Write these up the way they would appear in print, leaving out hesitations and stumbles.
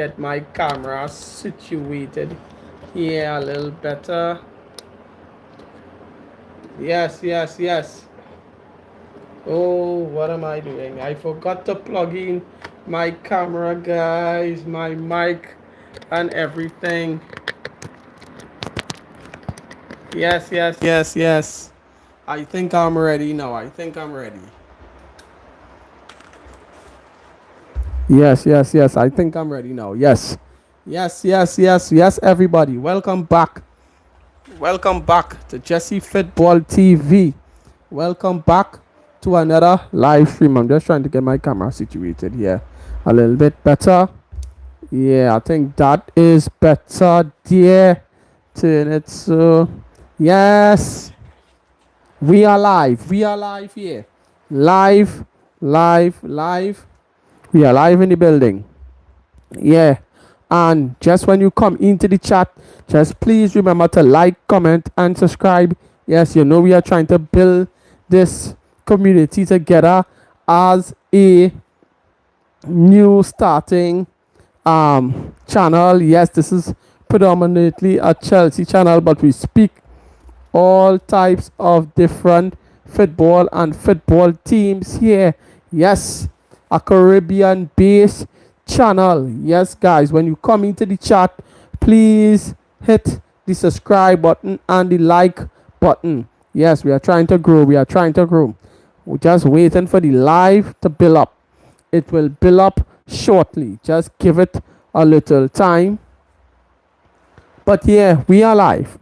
Get my camera situated here a little better. Yes. Oh, what am I doing? I forgot to plug in my camera, guys, my mic and everything. Yes. I think I'm ready now. I think I'm ready. Yes. I think I'm ready now. Yes, everybody. Welcome back. Welcome back to Jesse Football TV. Welcome back to another live stream. I'm just trying to get my camera situated here a little bit better. Yeah, I think that is better there. Turn it so. Yes, we are live. We are live here. Live. We are live in the building. Yeah. And just when you come into the chat, just please remember to like, comment, and subscribe. Yes, you know we are trying to build this community together as a new starting channel. Yes, this is predominantly a Chelsea channel, but we speak all types of different football and football teams here. Yes, a Caribbean based channel. Yes, guys, when you come into the chat, please hit the subscribe button and the like button. Yes, we are trying to grow. We're just waiting for the live to build up. It will build up shortly. Just give it a little time. But yeah, we are live.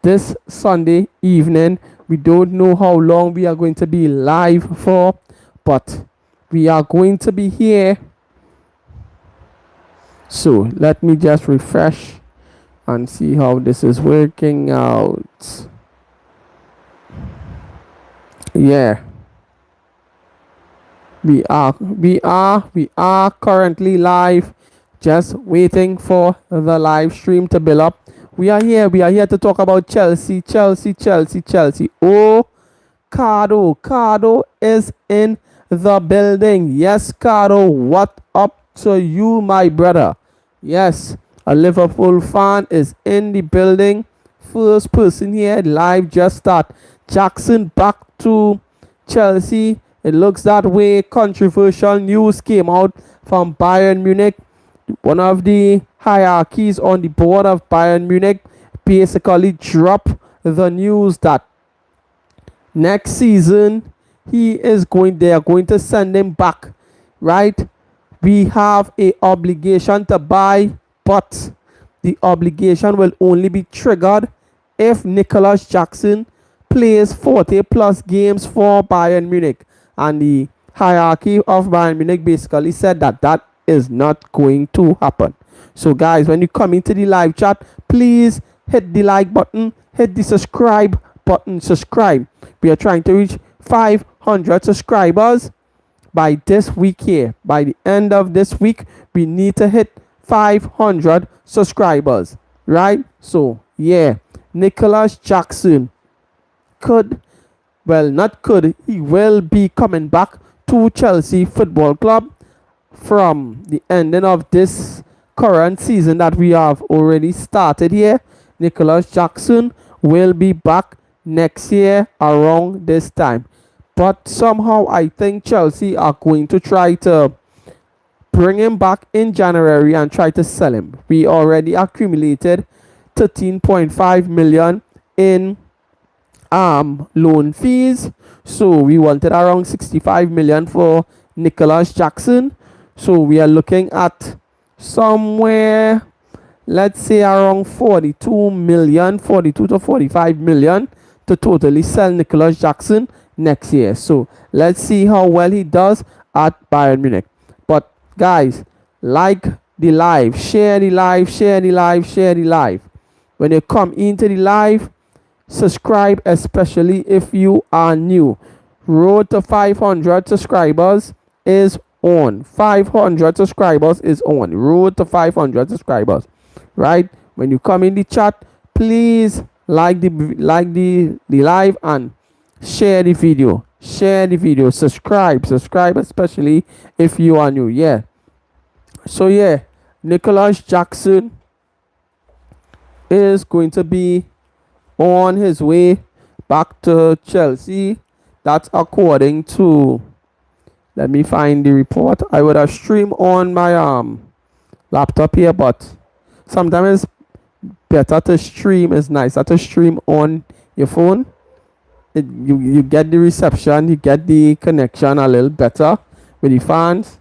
This Sunday evening. We don't know how long we are going to be live for, but we are going to be here. So let me just refresh and see how this is working out. Yeah. We are currently live, just waiting for the live stream to build up. We are here to talk about Chelsea. Oh, Cardo is in the building. Yes, Cardo, what up to you, my brother? Yes, a Liverpool fan is in the building. First person here live, just start. Jackson back to Chelsea. It looks that way. Controversial news came out from Bayern Munich. One of the hierarchies on the board of Bayern Munich basically dropped the news that next season they are going to send him back, right? We have a obligation to buy, but the obligation will only be triggered if Nicolas Jackson plays 40 plus games for Bayern Munich. And the hierarchy of Bayern Munich basically said that that is not going to happen. So guys, when you come into the live chat, please hit the like button, hit the subscribe button, subscribe. We are trying to reach 500 subscribers by this week here. By the end of this week, we need to hit 500 subscribers, right? So yeah, Nicolas Jackson he will be coming back to Chelsea Football Club from the ending of this current season that we have already started here. Nicolas Jackson will be back next year around this time. But somehow I think Chelsea are going to try to bring him back in January and try to sell him. We already accumulated 13.5 million in loan fees. So we wanted around 65 million for Nicolas Jackson. So we are looking at somewhere, let's say around 42 to 45 million to totally sell Nicolas Jackson next year. So let's see how well he does at Bayern Munich. But guys, like the live, share the live. When you come into the live, subscribe, especially if you are new. Road to 500 subscribers is on. 500 subscribers is on. Road to 500 subscribers, right? When you come in the chat, please like the live and share the video. Subscribe, especially if you are new. Yeah, So yeah, Nicolas Jackson is going to be on his way back to Chelsea. That's according to, let me find the report. I would have streamed on my laptop here, but sometimes it's better to stream. It's nicer to stream on your phone. You get the reception, you get the connection a little better with the fans.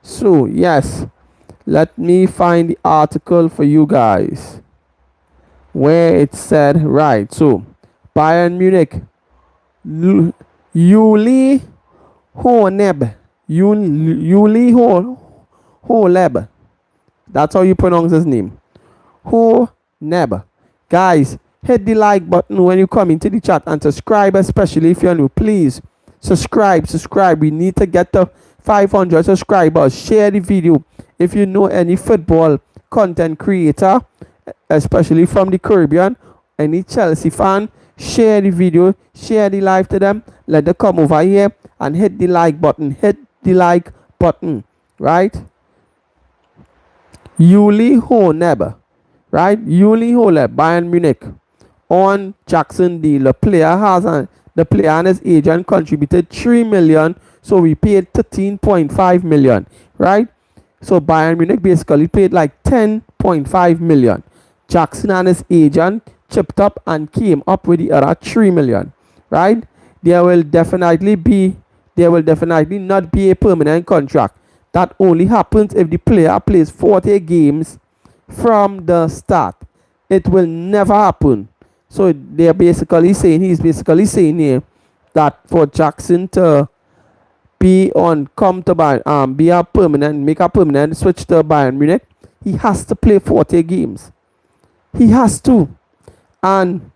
So yes, let me find the article for you guys where it said, right, so Bayern Munich, Yuli Honeb, Yuli Holeb, that's how you pronounce his name, Honeb. Guys, hit the like button when you come into the chat and subscribe, especially if you're new. Please subscribe. We need to get to 500 subscribers. Share the video. If you know any football content creator, especially from the Caribbean, any Chelsea fan, share the video, share the live to them. Let them come over here and hit the like button. Hit the like button, right? Yuli Honeb, right? Yuli Honeb, Bayern Munich. On Jackson deal, the player and his agent contributed 3 million, so we paid 13.5 million, right? So Bayern Munich basically paid like 10.5 million. Jackson and his agent chipped up and came up with the other 3 million, right? There will definitely not be a permanent contract. That only happens if the player plays 40 games from the start. It will never happen. So he's basically saying here that for Jackson to make a permanent switch to Bayern Munich, he has to play 40 games. He has to. And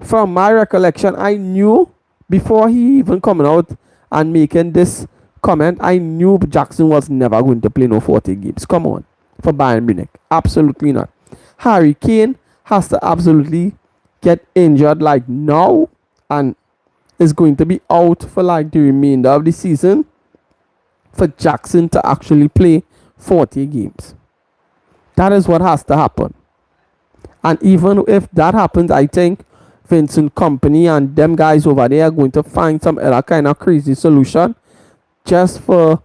from my recollection, I knew before he even coming out and making this comment, I knew Jackson was never going to play no 40 games. Come on. For Bayern Munich. Absolutely not. Harry Kane has to absolutely get injured like now and is going to be out for like the remainder of the season for Jackson to actually play 40 games. That is what has to happen. And even if that happens, I think Vincent Kompany and them guys over there are going to find some other kind of crazy solution just for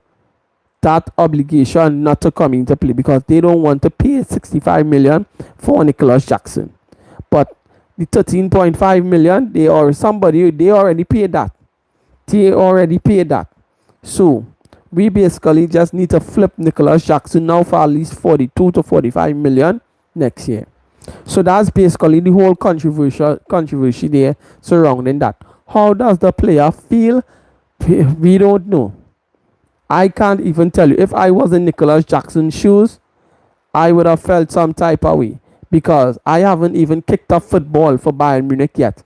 that obligation not to come into play, because they don't want to pay 65 million for Nicolas Jackson. But the 13.5 million, they already paid that. So we basically just need to flip Nicolas Jackson now for at least 42 to 45 million next year. So that's basically the whole controversy there surrounding that. How does the player feel? We don't know. I can't even tell you. If I was in Nicolas Jackson's shoes, I would have felt some type of way, because I haven't even kicked off football for Bayern Munich yet.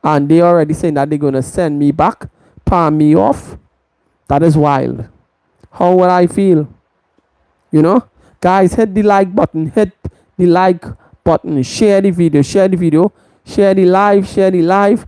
And they already saying that they're going to send me back, palm me off. That is wild. How would I feel? You know? Guys, hit the like button. Share the video. Share the live.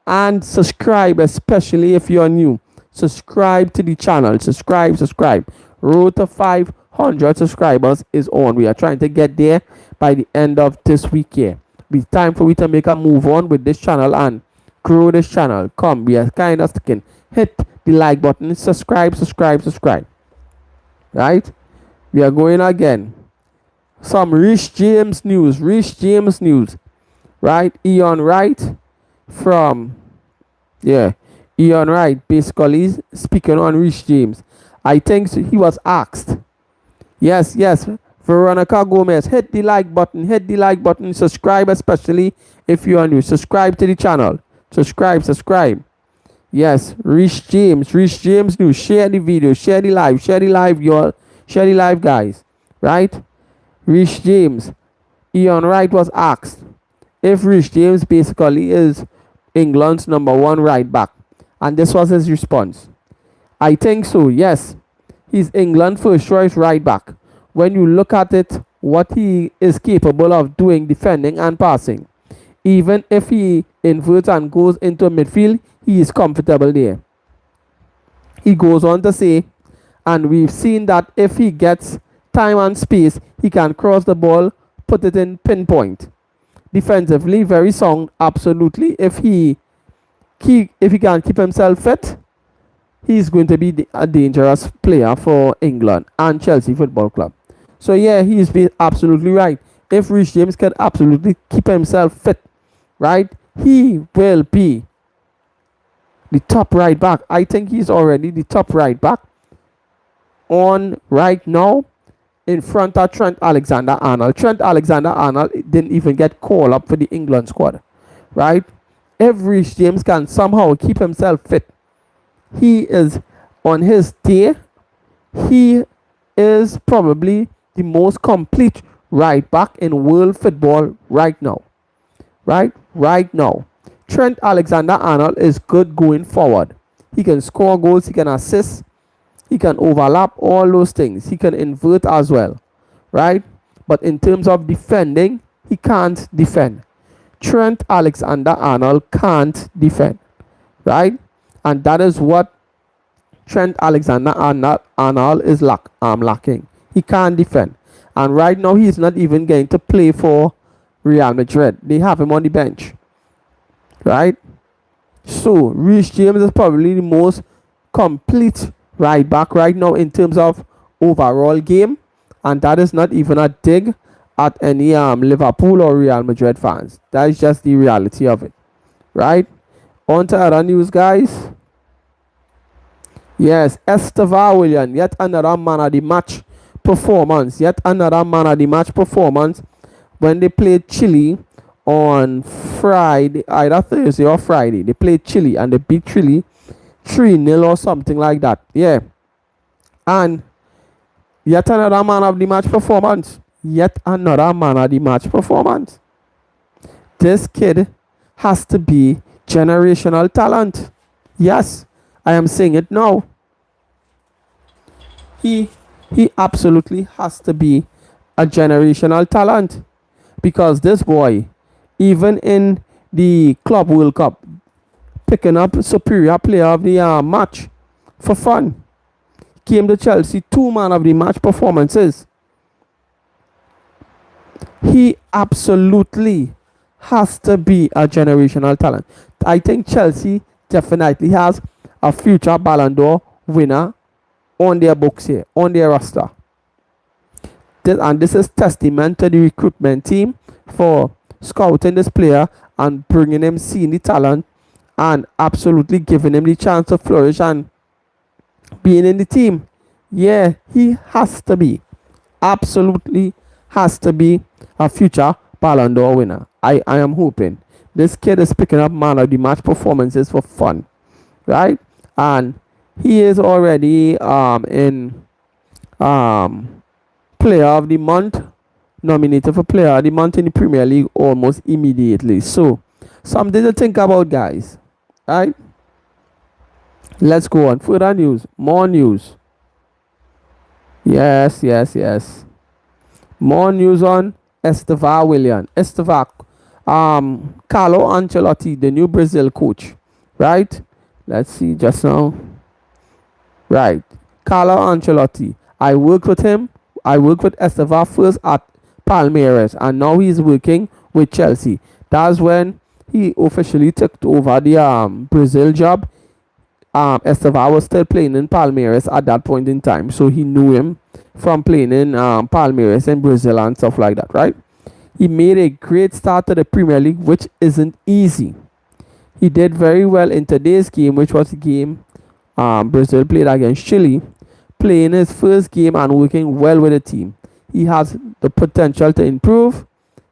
And subscribe, especially if you're new. Subscribe to the channel. Subscribe. Road to 500 subscribers is on. We are trying to get there by the end of this week here. It's time for we to make a move on with this channel and grow this channel. Come, we are kind of sticking. Hit the like button. Subscribe. Right? We are going again. Some Rich James news. Right? Ian Wright basically speaking on Rich James. I think he was asked. Yes. Veronica Gomez, hit the like button. Subscribe, especially if you are new. Subscribe to the channel. Subscribe. Yes, Rich James news. Share the video, share the live, y'all. Share the live, guys. Right? Rich James. Ian Wright was asked if Rich James basically is England's number one right back. And this was his response. I think so, yes. He's England's first choice right back. When you look at it, what he is capable of doing, defending and passing. Even if he inverts and goes into midfield, he is comfortable there. He goes on to say, and we've seen that if he gets time and space, he can cross the ball, put it in pinpoint. Defensively, very sound, absolutely. If he can keep himself fit, he's going to be a dangerous player for England and Chelsea Football Club. So yeah, he's been absolutely right. If Reece James can absolutely keep himself fit, right, he will be the top right back. I think he's already the top right back on right now in front of Trent Alexander-Arnold. Trent Alexander-Arnold didn't even get called up for the England squad, right? If Reece James can somehow keep himself fit, he is on his day. He is probably the most complete right back in world football right now. Right now. Trent Alexander-Arnold is good going forward. He can score goals, he can assist, he can overlap, all those things. He can invert as well, right? But in terms of defending, he can't defend. Trent Alexander-Arnold can't defend, right? And that is what Trent Alexander-Arnold is lacking. He can't defend. And right now, he's not even going to play for Real Madrid. They have him on the bench, right? So, Reece James is probably the most complete right back right now in terms of overall game. And that is not even a dig at any Liverpool or Real Madrid fans. That is just the reality of it, right? On to other news, guys. Yes, Estevao William, yet another man of the match performance. Yet another man of the match performance when they played Chile on Friday, either Thursday or Friday. They played Chile and they beat Chile 3-0 or something like that. Yeah. And yet another man of the match performance. Yet another man of the match performance. This kid has to be generational talent. Yes, I am saying it now. He absolutely has to be a generational talent, because this boy, even in the Club World Cup, picking up superior player of the match for fun. Came to Chelsea, 2 man of the match performances. He absolutely has to be a generational talent. I think Chelsea definitely has a future Ballon d'Or winner on their books here, on their roster. This is testament to the recruitment team for scouting this player and bringing him, seeing the talent, and absolutely giving him the chance to flourish and being in the team. Yeah, he has to be. Absolutely has to be a future Ballon d'Or winner. I am hoping. This kid is picking up man of the match performances for fun, right? And he is already in Player of the Month, nominated for Player of the Month in the Premier League almost immediately. So, something to think about, guys. Right? Let's go on. Further news. More news. Yes. More news on Estevao William. Carlo Ancelotti, the new Brazil coach. Right? Let's see just now. Right. Carlo Ancelotti. I worked with him. I worked with Estevao first at Palmeiras, and now he's working with Chelsea. That's when he officially took over the Brazil job. Estevao was still playing in Palmeiras at that point in time, so he knew him from playing in Palmeiras in Brazil and stuff like that, right? He made a great start to the Premier League, which isn't easy. He did very well in today's game, which was the game Brazil played against Chile, playing his first game and working well with the team. He has the potential to improve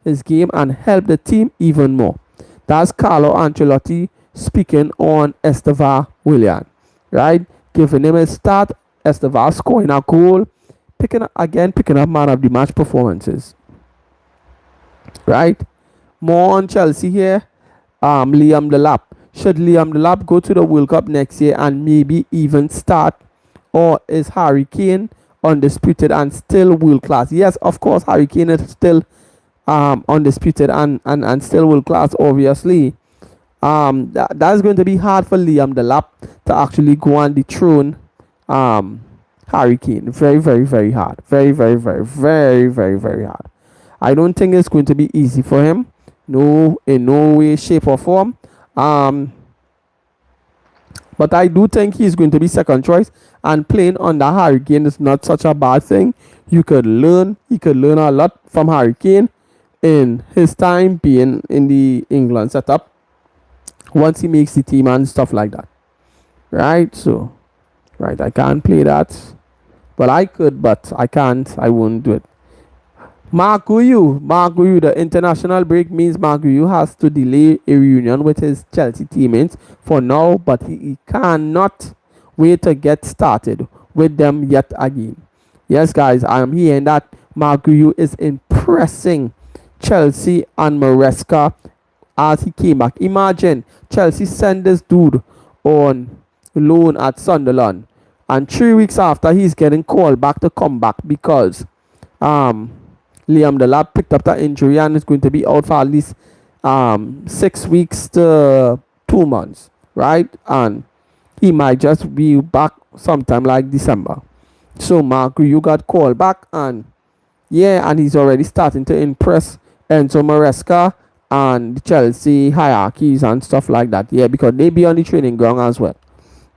his game and help the team even more. That's Carlo Ancelotti speaking on Estevao William, right? Giving him a start. Estevao scoring a goal, picking up man of the match performances, right? More on Chelsea here. Liam Delap. Should Liam Delap go to the World Cup next year and maybe even start? Or is Harry Kane undisputed and still world class? Yes, of course, Harry Kane is still undisputed and still world class, obviously. That's going to be hard for Liam Delap to actually go and dethrone Harry Kane. Very, very, very hard. Very, very, very, very, very, very hard. I don't think it's going to be easy for him. No, in no way, shape, or form. Um, but I do think he's going to be second choice. And playing under Harry Kane is not such a bad thing. You could learn. He could learn a lot from Harry Kane in his time being in the England setup. Once he makes the team and stuff like that. Right? So, right, I can't play that. But I could, but I can't. I won't do it. Mark Guyu, the international break means Mark Guyu has to delay a reunion with his Chelsea teammates for now, but he cannot wait to get started with them yet again. Yes, guys, I am hearing that Mark Guyu is impressing Chelsea and Maresca as he came back. Imagine Chelsea sent this dude on loan at Sunderland, and 3 weeks after he's getting called back to come back because Liam Delap picked up that injury and is going to be out for at least 6 weeks to 2 months, right? And he might just be back sometime like December. So Marco, you got called back, and yeah, and he's already starting to impress Enzo Maresca and the Chelsea hierarchies and stuff like that. Yeah, because they be on the training ground as well,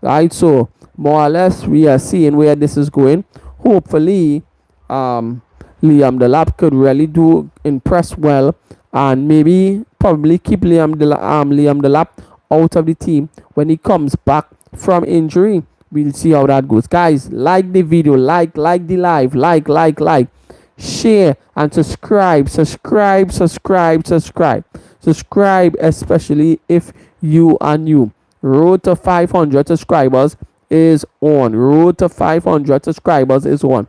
right? So more or less, we are seeing where this is going. Hopefully, Liam Delap could really do impress well, and maybe probably keep Liam Delap out of the team when he comes back from injury. We'll see how that goes. Guys, like the video, like the live, like, share and subscribe, especially if you are new. Road to 500 subscribers is on. Road to 500 subscribers is on.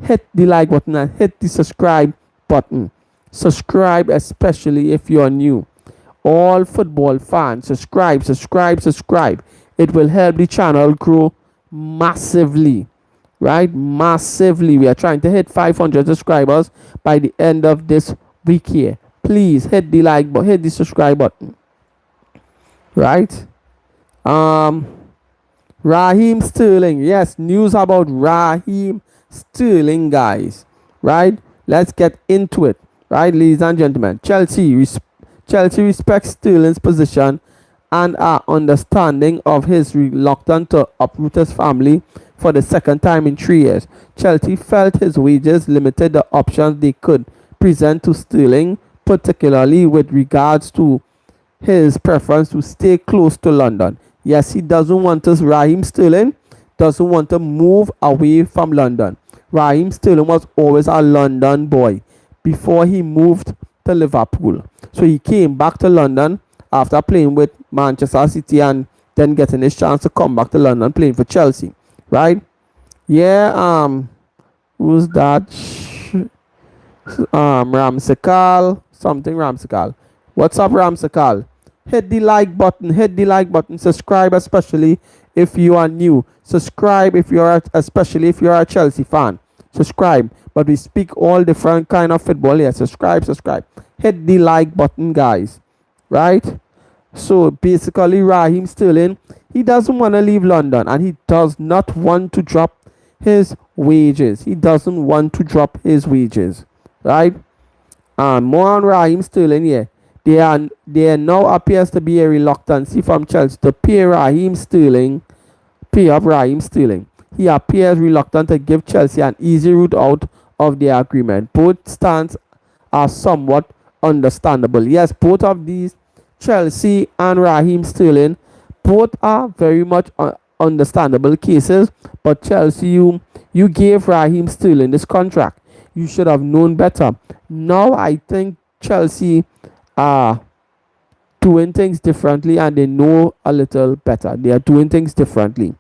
Hit the like button and hit the subscribe button. Subscribe, especially if you're new. All football fans, subscribe. It will help the channel grow massively, right? Massively. We are trying to hit 500 subscribers by the end of this week here. Please hit the like button, hit the subscribe button, right? Raheem Sterling. Yes, news about Raheem Sterling, guys, right? Let's get into it, right, ladies and gentlemen. Chelsea respects Sterling's position and are understanding of his reluctance to uproot his family for the second time in 3 years. Chelsea felt his wages limited the options they could present to Sterling, particularly with regards to his preference to stay close to London. Yes, he doesn't want us. Raheem Sterling doesn't want to move away from London. Raheem Sterling was always a London boy before he moved to Liverpool. So he came back to London after playing with Manchester City and then getting his chance to come back to London playing for Chelsea, right? Yeah, who's that? Ramsakal. What's up, Ramsakal? Hit the like button, subscribe, especially if you are new. Subscribe especially if you're a Chelsea fan. Subscribe. But we speak all different kind of football here. Subscribe. Hit the like button, guys. Right? So basically, Raheem Sterling, he doesn't want to leave London, and he does not want to drop his wages. Right? And more on Raheem Sterling here. There now appears to be a reluctance from Chelsea to pay up Raheem Sterling. He appears reluctant to give Chelsea an easy route out of their agreement. Both stands are somewhat understandable. Yes, both of these, Chelsea and Raheem Sterling, both are very much understandable cases. But Chelsea, you gave Raheem Sterling this contract. You should have known better. Now I think Chelsea are doing things differently, and they know a little better. They are doing things differently.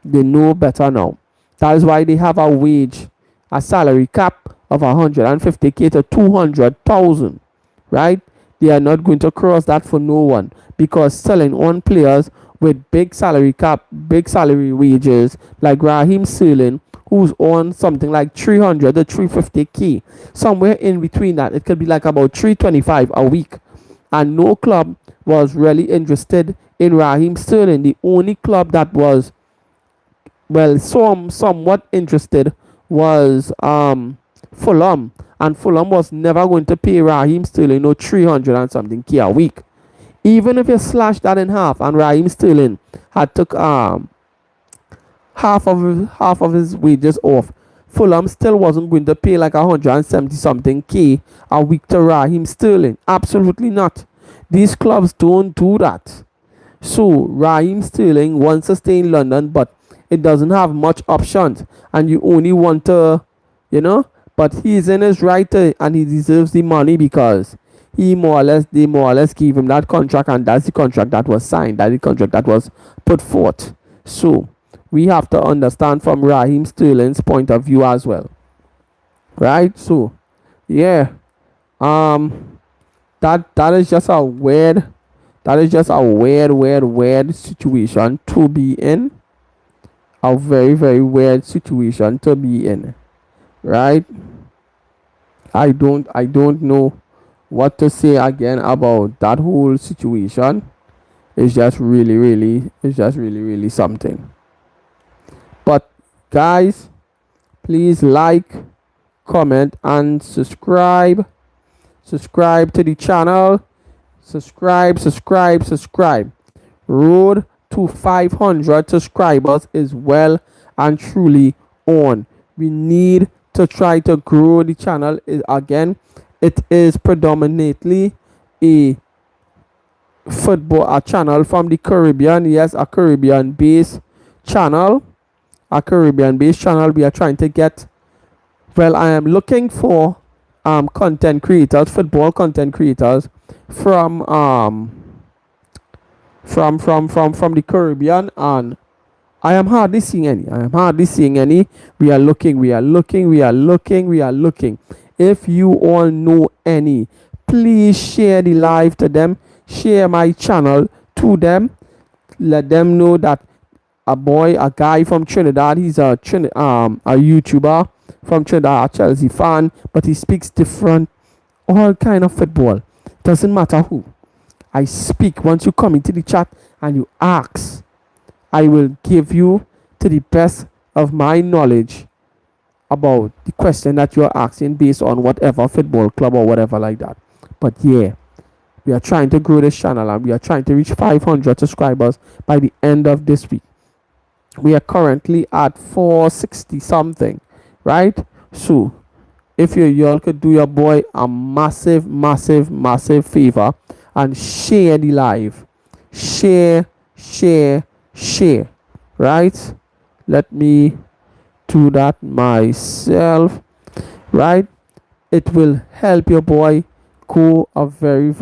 They know better now. That is why they have a salary cap of 150k to 200,000, right? They are not going to cross that for no one, because selling on players with big salary cap, big salary wages like Raheem Sterling, who's on something like 300 to 350k, somewhere in between that. It could be like about 325 a week, and no club was really interested in Raheem Sterling. The only club that was well, somewhat interested was Fulham, and Fulham was never going to pay Raheem Sterling no 300 and something K a week. Even if you slash that in half, and Raheem Sterling had took half of his wages off, Fulham still wasn't going to pay like 170 something K a week to Raheem Sterling. Absolutely not. These clubs don't do that. So Raheem Sterling wants to stay in London, but it doesn't have much options, and you only want to, you know. But he's in his right to, and he deserves the money because they more or less gave him that contract, and that's the contract that was signed, that's the contract that was put forth. So we have to understand from Raheem Sterling's point of view as well, right? So yeah, that is just a weird situation to be in. A very, very weird situation to be in, right? I don't know what to say again about that whole situation. It's just really something. But guys, please like, comment, and subscribe. Subscribe to the channel. Subscribe. Road to 500 subscribers is well and truly on. We need to try to grow the channel again. It is predominantly a a channel from the Caribbean. Yes, a Caribbean based channel. A Caribbean based channel. We are trying to get, well, I am looking for content creators, football content creators from from the Caribbean, and I am hardly seeing any. We are looking. If you all know any, please share the live to them. Share my channel to them. Let them know that a guy from Trinidad, he's a YouTuber from Trinidad, a Chelsea fan, but he speaks different, all kind of football. Doesn't matter who. I speak. Once you come into the chat and you ask, I will give you to the best of my knowledge about the question that you're asking based on whatever football club or whatever like that. But yeah, we are trying to grow this channel, and we are trying to reach 500 subscribers by the end of this week. We are currently at 460 something, right? So if you all could do your boy a massive favor and share the live. Share, right? Let me do that myself, right? It will help your boy go a very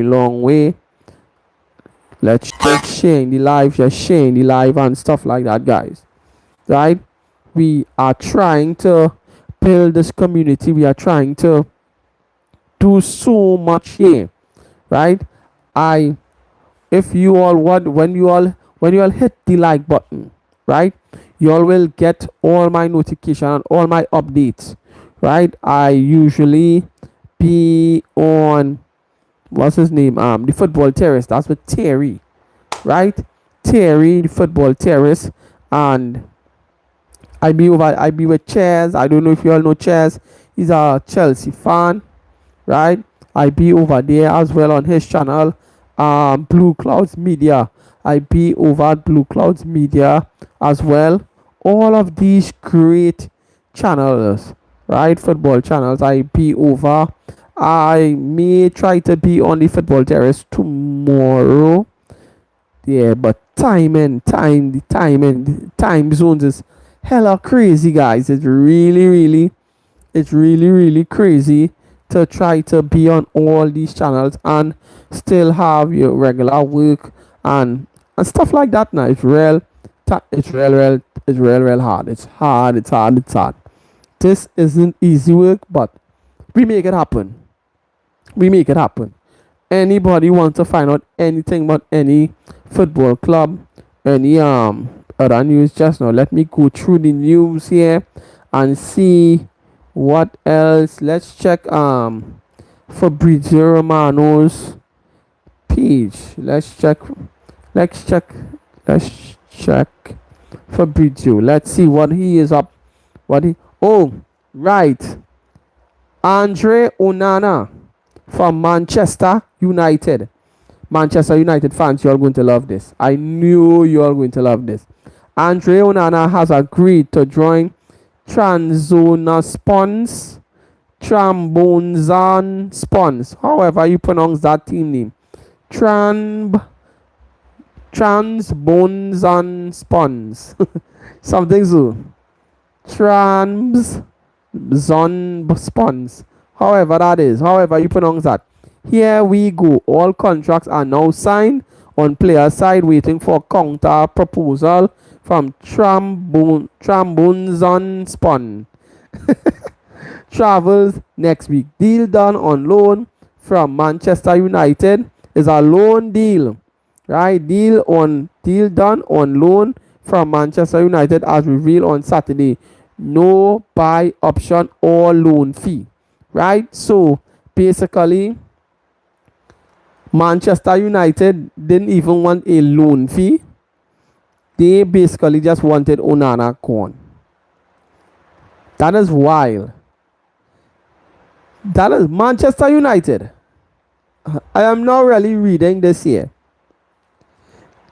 long way. Let's just sharing the live, and stuff like that, guys, right? We are trying to build this community. We are trying to do so much here, right? I If you all want, when you all hit the like button, right, you all will get all my notification and all my updates, right? I usually be on, what's his name, the football terrace. That's with Terry, right? Terry, the football terrace. And I be with Chaz. I don't know if you all know Chaz. He's a Chelsea fan, right? I be over there as well on his channel, Blue Clouds Media. I be over at Blue Clouds Media as well. All of these great channels, right? Football channels. I be over. I may try to be on the football terrace tomorrow. Yeah, but the time zones is hella crazy, guys. It's really crazy to try to be on all these channels and still have your regular work and stuff like that. Now it's real hard. It's hard. This isn't easy work, but we make it happen. Anybody wants to find out anything about any football club, any other news, just now let me go through the news here and see what else. Let's check Fabrizio Romano's page. Let's check Fabrizio. Let's see what he is up. What he? Oh, right. Andre Onana from Manchester United. Manchester United fans, you're going to love this. I knew you're going to love this. Andre Onana has agreed to join Transonaspons, Trambonzan Spons, however you pronounce that team name. Transbonzan Spons. Something so. Transbonzan Spons. However that is, however you pronounce that. Here we go. All contracts are now signed on player side, waiting for counter proposal from Trambunzan Spon. Travels next week. Deal done on loan from Manchester United is a loan deal. Right? Deal done on loan from Manchester United as revealed on Saturday. No buy option or loan fee. Right? So basically, Manchester United didn't even want a loan fee. They basically just wanted Onana gone. That is wild. That is Manchester United. I am now really reading this here.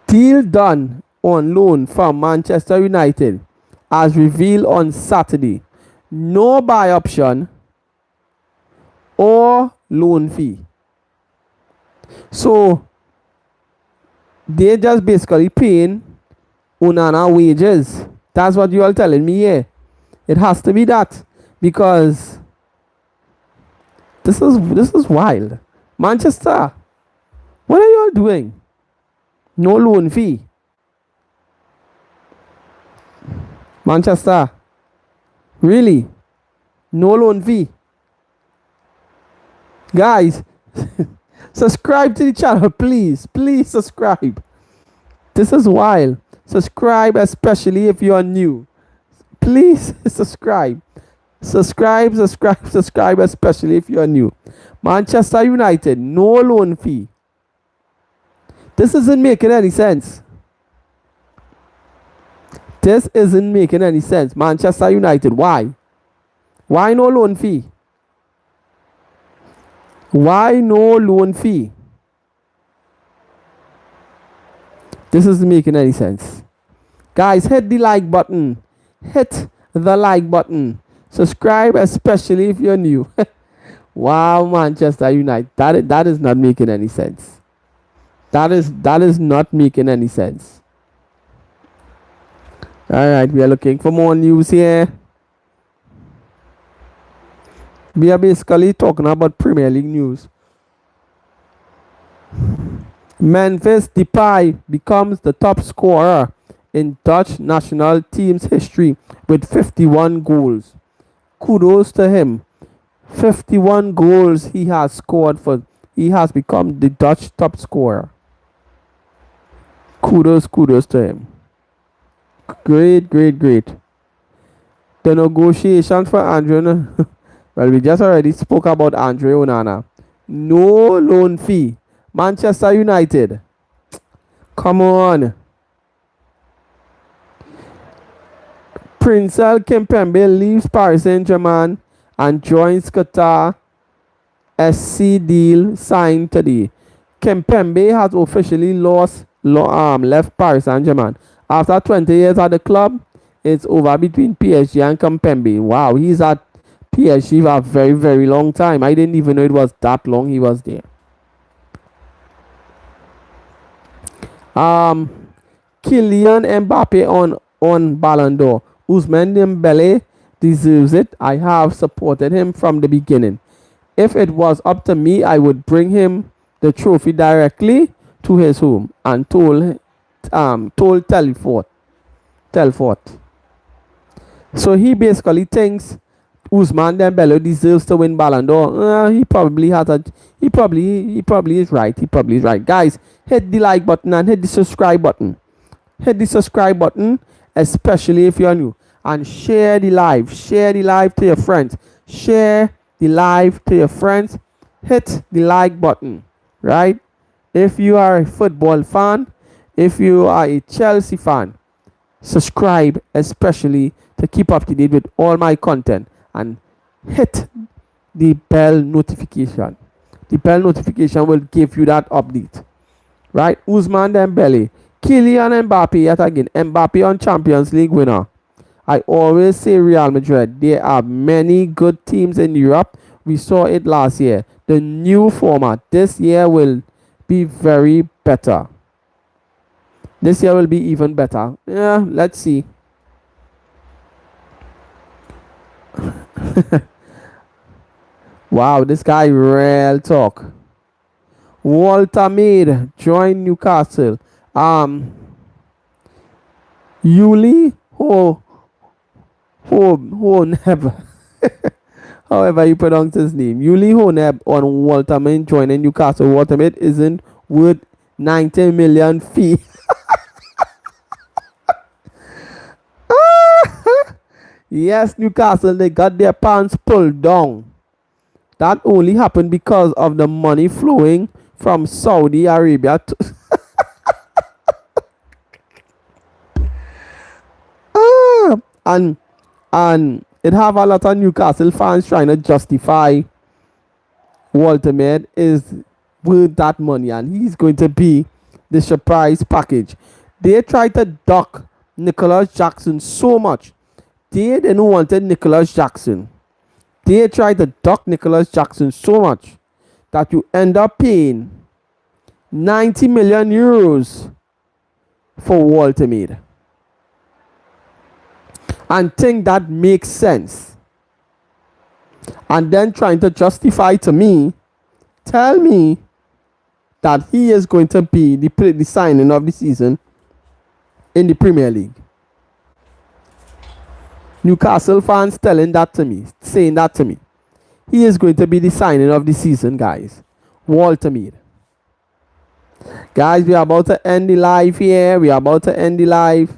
Deal done on loan from Manchester United as revealed on Saturday. No buy option or loan fee. So they just basically paying Onana wages. That's what you are telling me here. It has to be that, because this is wild. Manchester, what are you all doing? No loan fee. Manchester, really? No loan fee? Guys, subscribe to the channel, please. Please subscribe. This is wild. Subscribe, especially if you are new. Please subscribe. Subscribe, especially if you are new. Manchester United, no loan fee. This isn't making any sense. This isn't making any sense. Manchester United, why? Why no loan fee? Why no loan fee? This isn't making any sense. Guys, hit the like button. Hit the like button. Subscribe, especially if you're new. Wow, Manchester United. That is not making any sense. That is not making any sense. Alright, we are looking for more news here. We are basically talking about Premier League news. Memphis Depay becomes the top scorer in Dutch national team's history with 51 goals. Kudos to him. 51 goals he has scored for. He has become the Dutch top scorer. Kudos to him. Great. The negotiations for Andre. Well, we just already spoke about Andre Onana. No loan fee. Manchester United. Come on. Princel Kimpembe leaves Paris Saint-Germain and joins Qatar SC deal signed today. Kimpembe has officially left Paris Saint-Germain. After 20 years at the club, it's over between PSG and Kimpembe. Wow, he's at PSG for a very, very long time. I didn't even know it was that long he was there. Kylian Mbappe on Ballon d'Or. Ousmane Dembele deserves it. I have supported him from the beginning. If it was up to me, I would bring him the trophy directly to his home and told Telfort. So he basically thinks Ousmane Dembele deserves to win Ballon d'Or. He probably is right. He probably is right. Guys, hit the like button and hit the subscribe button. Hit the subscribe button, especially if you're new. And share the live. Share the live to your friends. Share the live to your friends. Hit the like button. Right? If you are a football fan, if you are a Chelsea fan, subscribe especially to keep up to date with all my content, and hit the bell notification. The bell notification will give you that update. Right? Usman Dembele, Kylian Mbappe yet again. Mbappe on Champions League winner. I always say Real Madrid. There are many good teams in Europe. We saw it last year. The new format this year will be very better. This year will be even better. Yeah, let's see. Wow, this guy real talk. Walter Mead join Newcastle. Yuli Honeb. However you pronounce his name. Yuli Honeb on Walter Mead joining Newcastle. Walter Mead isn't worth 90 million fee. Yes, Newcastle, they got their pants pulled down. That only happened because of the money flowing from Saudi Arabia to and it have a lot of Newcastle fans trying to justify Walter Mead is worth that money, and he's going to be the surprise package. They tried to duck Nicolas Jackson so much. They didn't wanted Nicolas Jackson. They tried to duck Nicolas Jackson so much that you end up paying 90 million euros for Walter Mead. And think that makes sense. And then trying to justify to me, tell me that he is going to be the signing of the season in the Premier League. Newcastle fans telling that to me, saying that to me. He is going to be the signing of the season, guys. Walter Mead. Guys, we are about to end the live here. We are about to end the live.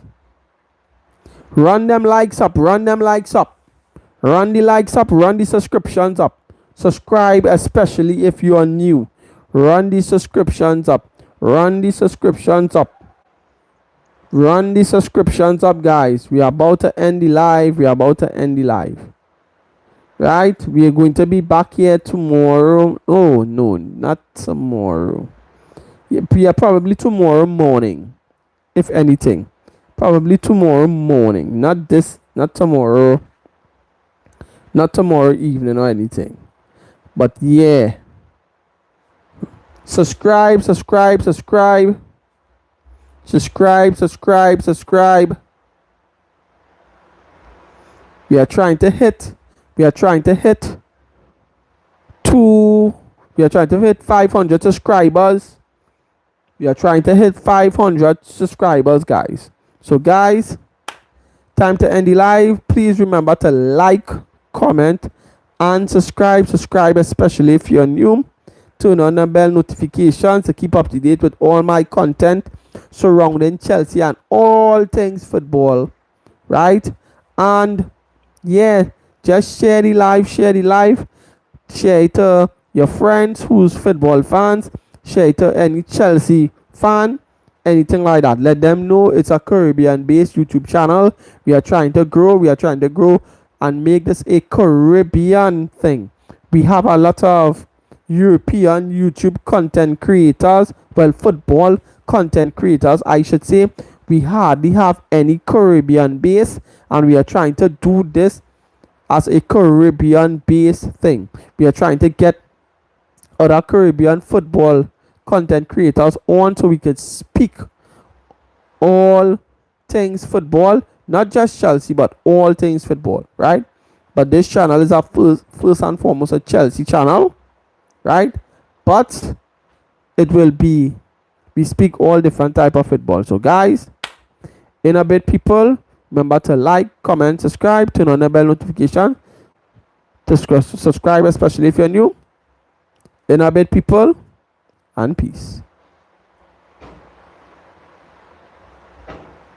Run them likes up. Run them likes up. Run the likes up. Run the subscriptions up. Subscribe, especially if you are new. Run the subscriptions up. Run the subscriptions up. Run the subscriptions up, guys. We are about to end the live. We are about to end the live. Right? We are going to be back here tomorrow. Oh, no, not tomorrow. Yeah, probably tomorrow morning. If anything. Probably tomorrow morning. Not tomorrow. Not tomorrow evening or anything. But yeah. Subscribe, subscribe, subscribe. Subscribe, subscribe, subscribe. We are trying to hit 500 subscribers. We are trying to hit 500 subscribers, guys. So, guys, time to end the live. Please remember to like, comment, and subscribe. Subscribe, especially if you're new. Turn on the bell notifications to keep up to date with all my content surrounding Chelsea and all things football, right? And yeah, just share the live, share it to your friends who's football fans, share it to any Chelsea fan, anything like that. Let them know it's a Caribbean-based YouTube channel. We are trying to grow and make this a Caribbean thing. We have a lot of European YouTube content creators, football content creators, I should say. We hardly have any Caribbean base, and we are trying to do this as a Caribbean based thing. We are trying to get other Caribbean football content creators on so we could speak all things football, not just Chelsea, but all things football, right? But this channel is a first and foremost a Chelsea channel, right? But it will be, we speak all different type of football. So guys, in a bit, people, remember to like, comment, subscribe, turn on the bell notification to subscribe, especially if you're new. In a bit, people, and peace.